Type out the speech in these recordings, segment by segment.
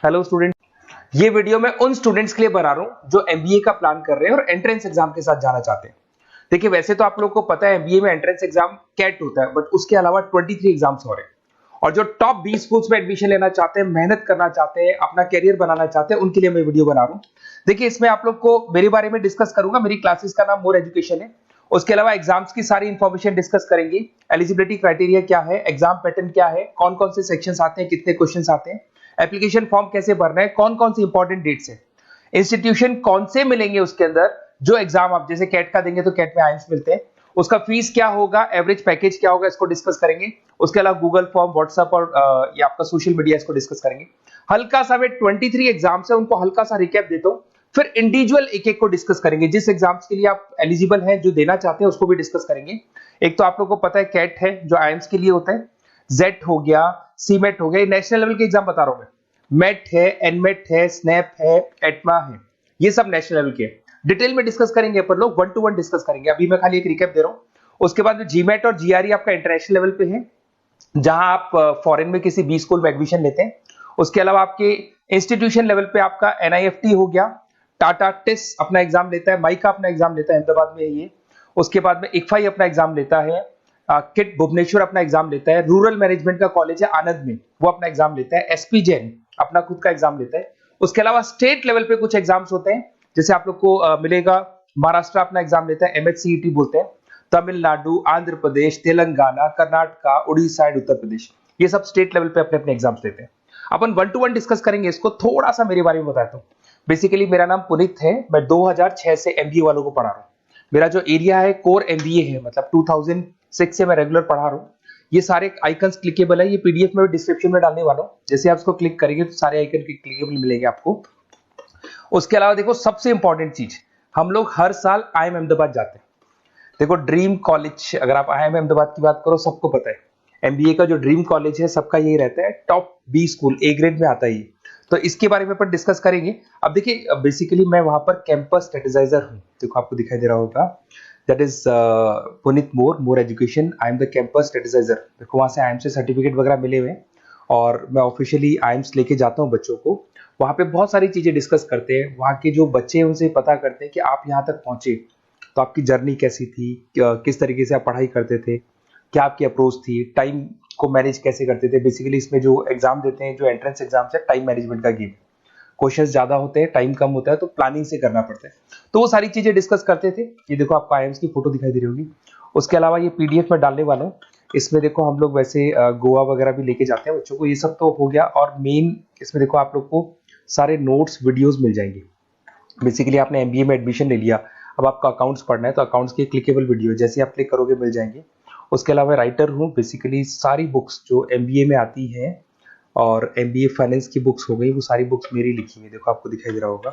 Hello student, ये video मैं उन स्टूडेंट्स के लिए बना रहा हूं जो एमबीए का प्लान कर रहे हैं और एंट्रेंस एग्जाम के साथ जाना चाहते हैं। देखिए, वैसे तो आप लोग को पता है एमबीए में एंट्रेंस एग्जाम कैट होता है, बट उसके अलावा 23 एग्जाम्स हो रहे हैं। और जो टॉप 20 स्कूल्स में एडमिशन लेना चाहते हैं, मेहनत करना चाहते हैं, अपना कैरियर बनाना चाहते हैं, उनके लिए मैं वीडियो बना रहा हूँ। देखिए, इसमें आप लोग को मेरे बारे में डिस्कस करूंगा। मेरी क्लासेस का नाम मोर एजुकेशन है। उसके अलावा एग्जाम्स की सारी इंफॉर्मेशन डिस्कस करेंगे। एलिजिबिलिटी क्राइटेरिया क्या है, एग्जाम पैटर्न क्या है, कौन कौन से सेक्शंस आते हैं, कितने क्वेश्चंस आते हैं, एप्लीकेशन फॉर्म कैसे भरना है, कौन कौन सी इंपॉर्टेंट डेट्स है, इंस्टीट्यूशन कौन से मिलेंगे उसके अंदर, जो एग्जाम आप जैसे कैट का देंगे तो कैट में आइम्स मिलते हैं, उसका फीस क्या होगा, एवरेज पैकेज क्या होगा, इसको डिस्कस करेंगे। उसके अलावा गूगल फॉर्म, व्हाट्सएप और ये आपका सोशल मीडिया, इसको डिस्कस करेंगे। हल्का सा वे 23 एग्जाम्स है, उनको हल्का सा रिकैप देता हूं, फिर इंडिविजुअल एक एक को डिस्कस करेंगे। जिस एग्जाम्स के लिए आप एलिजिबल हैं, जो देना चाहते हैं, उसको भी डिस्कस करेंगे। एक तो आप लोग को पता है कैट है जो आइम्स के लिए होता है, जेट हो गया, सीमेट हो गया, नेशनल लेवल के एग्जाम बता रहा हूं मैं। मेट है, एनमेट है, स्नैप है, एटमा है, ये सब नेशनल लेवल के। डिटेल में डिस्कस करेंगे अपन लोग, 1 to 1 डिस्कस करेंगे। अभी मैं खाली एक रिकैप दे रहा हूं। उसके बाद जीमेट और जीआरई आपका इंटरनेशनल लेवल पे है, जहां आप फॉरेन में किसी बी स्कूल में एडमिशन लेते हैं। उसके अलावा आपके इंस्टीट्यूशन लेवल पे आपका एनआईएफटी हो गया, टाटा टिस अपना एग्जाम लेता है, माइका अपना एग्जाम लेता है, अहमदाबाद में है ये। उसके बाद में इक्फाई अपना एग्जाम लेता है, किट भुवनेश्वर अपना एग्जाम लेता है, रूरल मैनेजमेंट का कॉलेज है आनंद में, वो अपना एग्जाम लेता है, एसपी जैन अपना खुद का एग्जाम लेता है। उसके अलावा स्टेट लेवल पे कुछ एग्जाम्स होते हैं, जैसे आप लोग को मिलेगा महाराष्ट्र अपना एग्जाम लेता है, एमएचसीईटी बोलते हैं, तमिलनाडु, आंध्र प्रदेश, तेलंगाना, कर्नाटका, उड़ीसा एंड उत्तर प्रदेश, ये सब स्टेट लेवल पे अपने अपने एग्जाम्स लेते हैं। अपन 1 to 1 डिस्कस करेंगे इसको। थोड़ा सा मेरे बारे में बताता हूँ। बेसिकली मेरा नाम पुनीत है, मैं 2006 से एमबीए वालों को पढ़ा रहा हूँ। मेरा जो एरिया है कोर एमबीए है, मतलब 2006 से मैं रेगुलर पढ़ा रहा हूँ। ये सारे आइकन्स क्लिकेबल है, ये पीडीएफ में डिस्क्रिप्शन में डालने वाला हूँ। जैसे आप इसको क्लिक करेंगे तो सारे आइकन क्लिकेबल मिलेंगे आपको। उसके अलावा देखो, सबसे इंपॉर्टेंट चीज, हम लोग हर साल आईएम अहमदाबाद जाते हैं। देखो, ड्रीम कॉलेज, अगर आप आईएम अहमदाबाद की बात करो, सबको पता है एमबीए का जो ड्रीम कॉलेज है सबका यही रहता है, top B school, A grade में आता है ये। तो इसके बारे में अपन डिस्कस करेंगे। अब देखिए, बेसिकली मैं वहां पर कैंपस स्ट्रेटेजाइजर हूँ। देखो, आपको दिखाई दे रहा होगा, that is Puneet more education, I am the campus strategizer. देखो, वहां से आईएम से सर्टिफिकेट वगैरह मिले हुए हैं और मैं ऑफिशियली आईएम्स लेके जाता हूँ बच्चों को। वहां पे बहुत सारी चीजें डिस्कस करते हैं, वहां के जो बच्चे हैं उनसे पता करते हैं कि आप यहाँ तक पहुंचे तो आपकी जर्नी कैसी थी, किस तरीके से आप पढ़ाई करते थे, क्या आपकी अप्रोच थी, टाइम को मैनेज कैसे करते थे। बेसिकली इसमें जो एग्जाम देते हैं, जो एंट्रेंस एग्जाम्स है, टाइम मैनेजमेंट का गेम। क्वेश्चंस ज्यादा होते हैं, टाइम कम होता है, तो प्लानिंग से करना पड़ता है। तो वो सारी चीजें डिस्कस करते थे। ये देखो, आपको आईएम्स की फोटो दिखाई दे रही होगी। उसके अलावा ये पीडीएफ में डालने वाला हूँ। इसमें देखो, हम लोग वैसे गोवा वगैरह भी लेके जाते हैं बच्चों को। ये सब तो हो गया। और मेन इसमें देखो, आप लोग को सारे नोट्स, वीडियोस मिल जाएंगे। बेसिकली आपने एमबीए में एडमिशन ले लिया, अब आपका अकाउंट्स पढ़ना है, तो अकाउंट्स की क्लिकेबल वीडियो जैसे आप क्लिक करोगे मिल जाएंगे। उसके अलावा राइटर हूँ, बेसिकली सारी बुक्स जो एमबीए में आती हैं और एमबीए फाइनेंस की बुक्स हो गई, वो सारी बुक्स मेरी लिखी है। देखो, आपको दिखाई दे रहा होगा।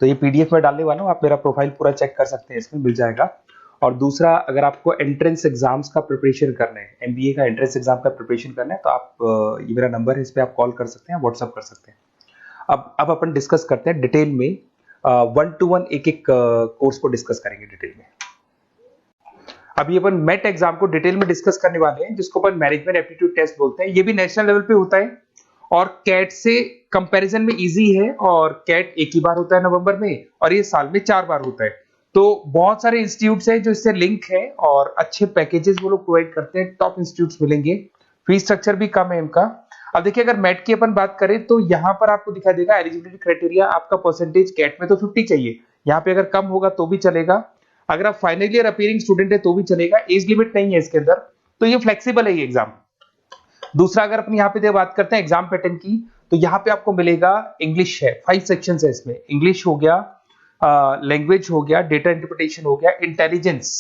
तो ये पीडीएफ में डालने वाला हूँ, आप मेरा प्रोफाइल पूरा चेक कर सकते हैं, इसमें मिल जाएगा। और दूसरा, अगर आपको एंट्रेंस एग्जाम्स का प्रिपरेशन करना है, एमबीए का एंट्रेंस एग्जाम का प्रिपरेशन करना है, तो आप ये मेरा नंबर है, इस पर आप कॉल कर सकते हैं, व्हाट्सअप कर सकते हैं। अब अपन डिस्कस करते हैं डिटेल में, 1 to 1 एक एक कोर्स को डिस्कस करेंगे डिटेल में। अभी अपन मेट एग्जाम को डिटेल में डिस्कस करने वाले हैं, जिसको अपन मैनेजमेंट एप्टीट्यूड टेस्ट बोलते हैं। ये भी नेशनल लेवल पे होता है और कैट से कंपैरिजन में इजी है। और कैट एक ही बार होता है नवंबर में, और ये साल में 4 बार होता है। तो बहुत सारे इंस्टीट्यूट्स हैं जो इससे लिंक है और अच्छे पैकेजेस वो लोग प्रोवाइड करते हैं, टॉप इंस्टीट्यूट्स मिलेंगे। फीस स्ट्रक्चर भी कम है इनका। अब देखिए, अगर मैट की अपन बात करें तो यहाँ पर आपको दिखाई देगा एलिजिबिलिटी क्राइटेरिया, आपका परसेंटेज कैट में तो 50 चाहिए, यहाँ पे अगर कम होगा तो भी चलेगा। अगर आप फाइनल ईयर अपीयरिंग स्टूडेंट है तो भी चलेगा, एज लिमिट नहीं है इसके अंदर, तो ये फ्लेक्सिबल है ये एग्जाम। दूसरा, अगर अपन यहाँ पे बात करते हैं एग्जाम पैटर्न की, तो यहाँ पे आपको मिलेगा इंग्लिश है, 5 सेक्शंस है इसमें। इंग्लिश हो गया, लैंग्वेज हो गया, डेटा इंटरप्रिटेशन हो गया, इंटेलिजेंस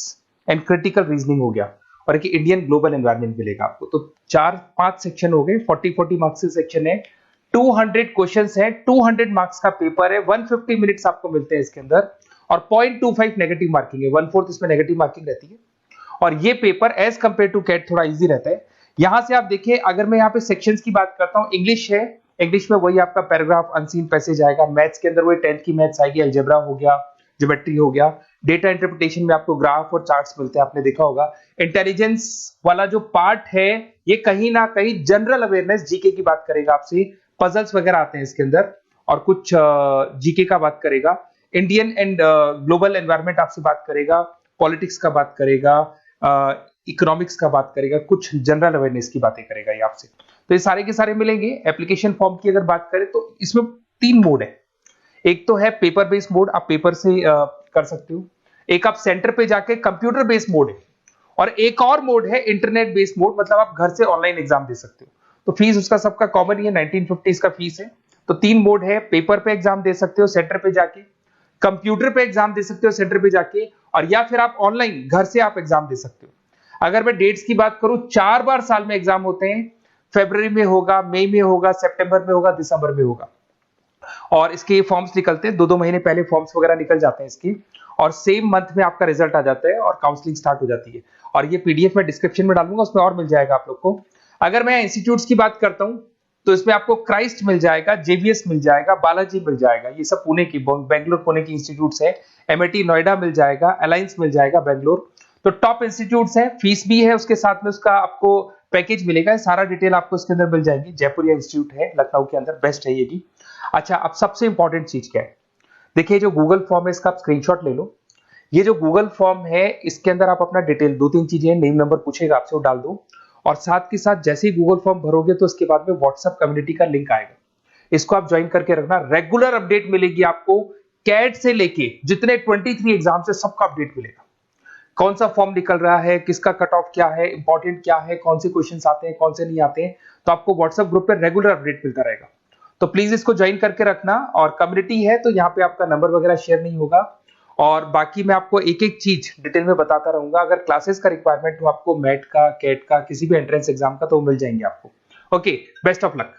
एंड क्रिटिकल रीजनिंग हो गया, और एक इंडियन ग्लोबल एनवायरनमेंट मिलेगा आपको। तो 4-5 सेक्शन हो गए, 40-40 मार्क्स के सेक्शन है, 200 क्वेश्चंस है, 200 मार्क्स का पेपर है, 150 मिनट्स आपको मिलते हैं इसके अंदर, और 0.25 नेगेटिव मार्किंग है, 1/4 इसमें नेगेटिव मार्किंग रहती है। और ये paper as compared to CAT थोड़ा इजी रहता है। यहां से आप देखिए, अगर मैं यहाँ पे सेक्शंस की बात करता हूँ, इंग्लिश है, इंग्लिश में वही आपका पैराग्राफ, अनसीन पैसेज आएगा। मैथ्स के अंदर वही 10th की मैथ्स आएगी, अलजेब्रा हो गया, ज्योमेट्री हो गया। डेटा इंटरप्रिटेशन में आपको ग्राफ और चार्ट्स मिलते हैं, आपने देखा होगा। इंटेलिजेंस वाला जो पार्ट है, ये कहीं ना कहीं जनरल अवेयरनेस, जीके की बात करेगा आपसे, पजल्स वगैरह आते हैं इसके अंदर, और कुछ जीके का बात करेगा, इंडियन एंड ग्लोबल एनवायरनमेंट आपसे बात करेगा, पॉलिटिक्स का बात करेगा, इकोनॉमिक्स का बात करेगा, कुछ जनरल अवेयरनेस की बातें करेगा ये आपसे। तो ये सारे के सारे मिलेंगे। एप्लीकेशन फॉर्म की अगर बात करें तो इसमें 3 मोड है। एक तो है पेपर बेस्ड मोड, आप पेपर से कर सकते हो। एक आप सेंटर पे जाके कंप्यूटर बेस्ड मोड है, और एक और मोड है इंटरनेट बेस्ड मोड, मतलब आप घर से ऑनलाइन एग्जाम दे सकते हो। तो फीस उसका सबका कॉमन ही है, 1950 का फीस है। तो 3 मोड है, पेपर पे एग्जाम दे सकते हो सेंटर पे जाके, कंप्यूटर पे एग्जाम दे सकते हो सेंटर पे जाके, और या फिर आप ऑनलाइन घर से आप एग्जाम दे सकते हो। अगर मैं डेट्स की बात करूं, 4 बार साल में एग्जाम होते हैं। फरवरी में होगा, मई में होगा, सितंबर में होगा, दिसंबर में होगा। और इसके फॉर्म्स निकलते हैं 2-2 महीने पहले, फॉर्म्स वगैरह निकल जाते हैं इसकी, और सेम मंथ में आपका रिजल्ट आ जाता है और काउंसलिंग स्टार्ट हो जाती है। और ये पीडीएफ मैं डिस्क्रिप्शन में डालूंगा, उसमें और मिल जाएगा आप लोग को। अगर मैं इंस्टीट्यूट्स की बात करता हूं तो इसमें आपको क्राइस्ट मिल जाएगा, जेवीएस मिल जाएगा, बालाजी मिल जाएगा, ये सब पुणे की, बेंगलोर पुणे की इंस्टीट्यूट्स है। एमआईटी नोएडा मिल जाएगा, अलायंस मिल जाएगा बेंगलोर। तो टॉप इंस्टीट्यूट्स है, फीस भी है उसके साथ में, उसका आपको पैकेज मिलेगा, सारा डिटेल आपको इसके अंदर मिल जाएगी। जयपुर इंस्टीट्यूट है लखनऊ के अंदर, बेस्ट है ये भी। अच्छा, अब सबसे इंपॉर्टेंट चीज क्या है, देखिए जो गूगल फॉर्म है इसका आप स्क्रीनशॉट ले लो। ये जो गूगल फॉर्म है इसके अंदर आप अपना डिटेल, 2-3 चीजें, नेम नंबर पूछेगा आपसे, वो डाल दो। और साथ के साथ जैसे ही गूगल फॉर्म भरोगे तो उसके बाद में व्हाट्सएप कम्युनिटी का लिंक आएगा, इसको आप ज्वाइन करके रखना। रेगुलर अपडेट मिलेगी आपको, कैट से लेके जितने 23 एग्जाम से सबका अपडेट मिलेगा। कौन सा फॉर्म निकल रहा है, किसका कट ऑफ क्या है, इंपॉर्टेंट क्या है, कौन से क्वेश्चंस आते हैं, कौन से नहीं आते हैं, तो आपको व्हाट्सएप ग्रुप पे रेगुलर अपडेट मिलता रहेगा। तो प्लीज इसको ज्वाइन करके रखना। और कम्युनिटी है तो यहाँ पे आपका नंबर वगैरह शेयर नहीं होगा, और बाकी मैं आपको एक एक चीज डिटेल में बताता रहूंगा। अगर क्लासेस का रिक्वायरमेंट हो आपको, मैट का, कैट का, किसी भी एंट्रेंस एग्जाम का, तो मिल जाएंगे आपको। Okay, best of luck.